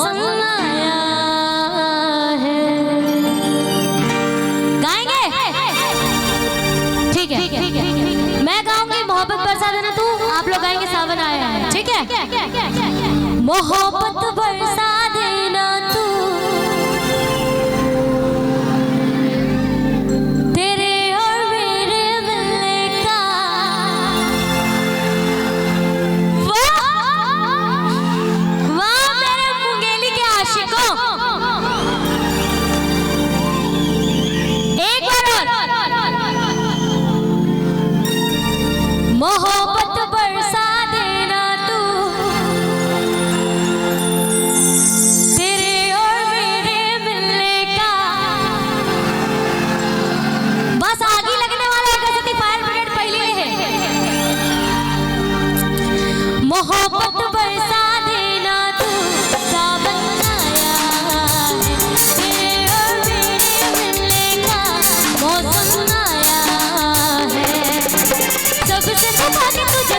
मौसम आया है। गाएंगे? ठीक है। मैं गाऊंगी मोहब्बत बरसा देना तू, आप लोग गाएंगे सावन आया है। ठीक है? मोहब्बत बरसा देना तू, तेरे और मेरे मिलने का वाह मेरे मुंगेली के आशिकों। एक बार और। मोहब्बत बरसा देना तू, तेरे और मेरे मिलने का। बस आगे लगने वाला है, जैसे फायर ब्रिगेड पहले है। मोहब्बत बरसा देना तू, सावन आया है, तेरे और मेरे मिलने का मौसम आया है। सबसे छुपा के तुझे